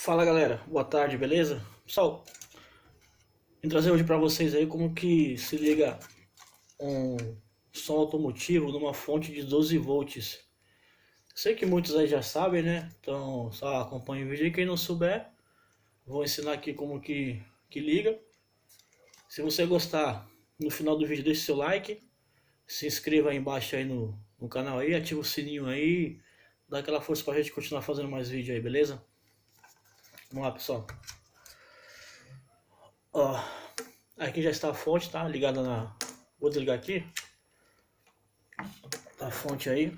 Fala galera, boa tarde, beleza? Pessoal, vim trazer hoje para vocês aí como que se liga um som automotivo numa fonte de 12 volts. Sei que muitos aí já sabem, né? Então só acompanha o vídeo aí, quem não souber, vou ensinar aqui como que liga. Se você gostar, no final do vídeo deixe seu like, se inscreva aí embaixo aí no canal aí, ativa o sininho aí, dá aquela força pra gente continuar fazendo mais vídeo aí, beleza? Vamos lá, pessoal. Ó, aqui já está a fonte, tá? Ligada na... Vou desligar aqui. Tá a fonte aí.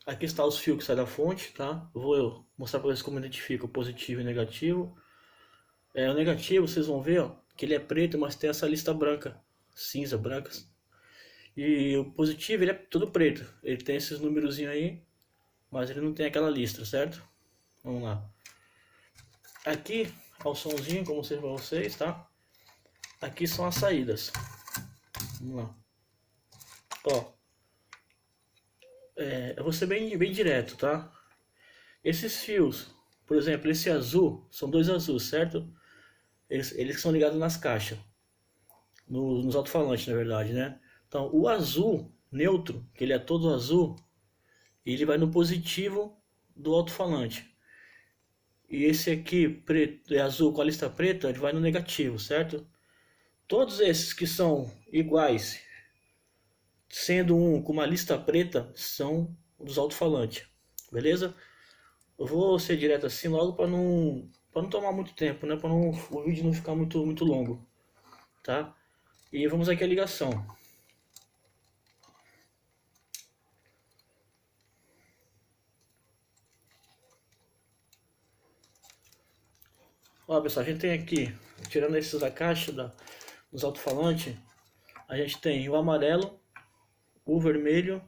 Aqui está os fios que saem da fonte, tá? Vou mostrar para vocês como identifica o positivo e o negativo. O negativo, vocês vão ver, ó, que ele é preto, mas tem essa lista branca, cinza, brancas. E o positivo, ele é todo preto. Ele tem esses númerozinhos aí, mas ele não tem aquela lista, certo? Vamos lá. Aqui é o somzinho, como eu mostrei para vocês, tá? Aqui são as saídas. Vamos lá. Ó, eu vou ser bem direto, tá? Esses fios, por exemplo, esse azul, são dois azuis, certo? Eles são ligados nas caixas, nos alto-falantes, na verdade, né? Então, o azul neutro, que ele é todo azul, ele vai no positivo do alto-falante. E esse aqui, preto, é azul com a lista preta, ele vai no negativo, certo? Todos esses que são iguais, sendo um com uma lista preta, são dos alto-falantes, beleza? Eu vou ser direto assim logo para não tomar muito tempo, né? Para não o vídeo não ficar muito longo, tá? E vamos aqui a ligação. Ó, pessoal, a gente tem aqui, tirando esses da caixa dos alto-falantes, a gente tem o amarelo, o vermelho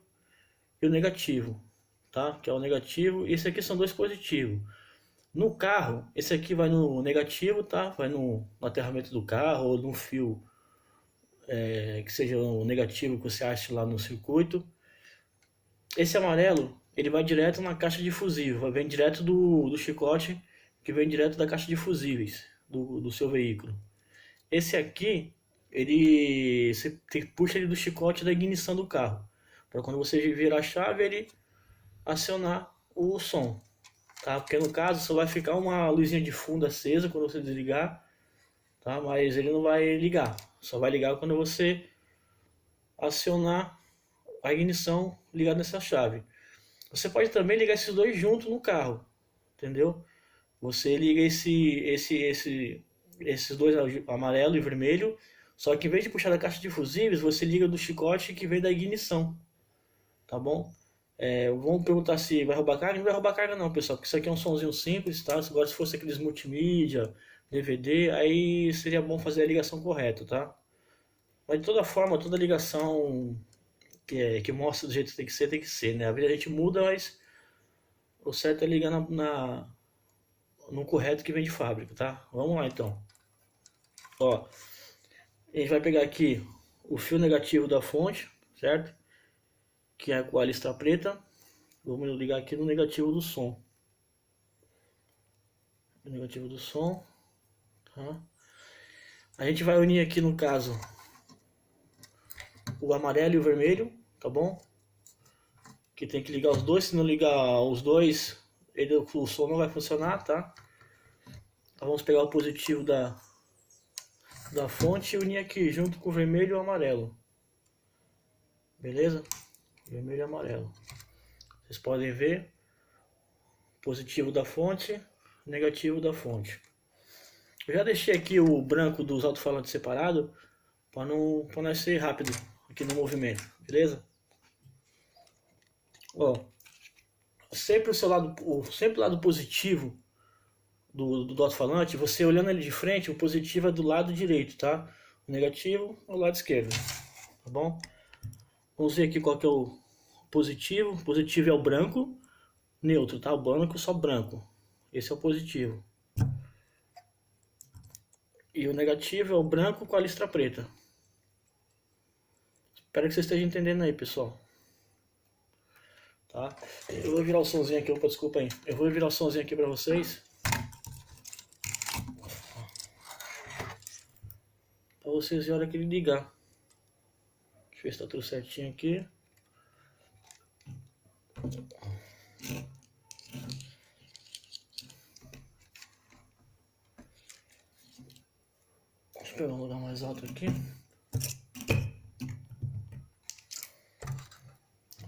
e o negativo, tá? Que é o negativo, e esse aqui são dois positivos. No carro, esse aqui vai no negativo, tá? Vai no aterramento do carro ou no fio que seja o negativo que você acha lá no circuito. Esse amarelo, ele vai direto na caixa de fusível, vem direto do chicote, que vem direto da caixa de fusíveis do seu veículo. Esse aqui, você puxa ele do chicote da ignição do carro, para quando você virar a chave, ele acionar o som, tá? Porque no caso só vai ficar uma luzinha de fundo acesa quando você desligar, tá? Mas ele não vai ligar, só vai ligar quando você acionar a ignição ligada nessa chave. Você pode também ligar esses dois juntos no carro, entendeu? Você liga esses dois, amarelo e vermelho, só que em vez de puxar da caixa de fusíveis, você liga do chicote que vem da ignição, tá bom? Vamos perguntar se vai roubar carga? Não vai roubar carga não, pessoal, porque isso aqui é um somzinho simples, tá? Agora se fosse aqueles multimídia, DVD, aí seria bom fazer a ligação correta, tá? Mas de toda forma, toda ligação que mostra do jeito que tem que ser, né? A vida a gente muda, mas o certo é ligar no correto que vem de fábrica, tá? Vamos lá então. Ó, a gente vai pegar aqui o fio negativo da fonte, certo? Que é com a lista preta. Vamos ligar aqui no negativo do som. No negativo do som. Tá? A gente vai unir aqui no caso o amarelo e o vermelho, tá bom? Que tem que ligar os dois, se não ligar os dois, o som não vai funcionar, tá? Então vamos pegar o positivo da fonte e unir aqui junto com o vermelho e o amarelo. Beleza? Vermelho e amarelo. Vocês podem ver positivo da fonte, negativo da fonte. Eu já deixei aqui o branco dos alto-falantes separado para não ser rápido aqui no movimento, beleza? Ó, sempre sempre o lado positivo do alto-falante, você olhando ele de frente, o positivo é do lado direito, tá? O negativo é o lado esquerdo, tá bom? Vamos ver aqui qual que é o positivo. O positivo é o branco, neutro, tá? O branco só branco. Esse é o positivo. E o negativo é o branco com a listra preta. Espero que vocês estejam entendendo aí, pessoal. tá? Eu vou virar o somzinho aqui, opa, desculpa aí. Eu vou virar o somzinho aqui pra vocês. Pra vocês verem a hora que ele ligar. Deixa eu ver se tá tudo certinho aqui. Deixa eu pegar um lugar mais alto aqui.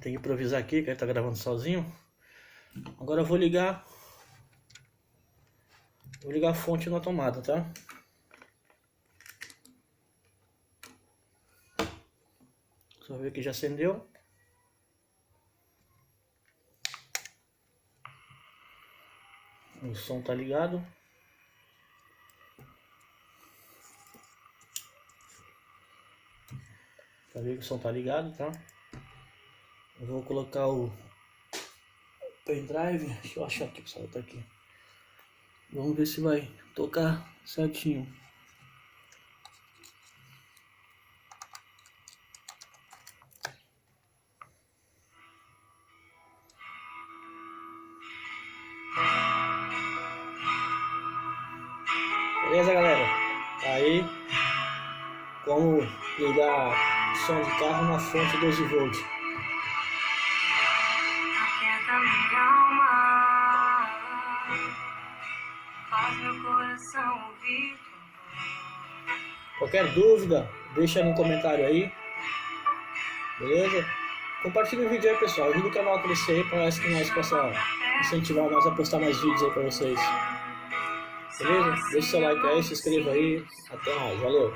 Tem que improvisar aqui, que ele tá gravando sozinho. Agora eu vou ligar a fonte na tomada, tá? Só ver que já acendeu. O som tá ligado. Pra ver que o som tá ligado, tá? Eu vou colocar o pendrive. Deixa eu achar aqui, pessoal, tá aqui. Vamos ver se vai tocar certinho. Beleza, galera? Aí, como ligar som de carro na fonte 12 volts. Aquieta minha alma, faz meu coração ouvir. Qualquer dúvida, deixa no comentário aí. Beleza? Compartilha o vídeo aí, pessoal. Ajuda o canal a crescer aí, para que nós possamos incentivar nós a postar mais vídeos aí para vocês. Beleza? Deixa seu like aí, se inscreva aí. Até mais. Valeu!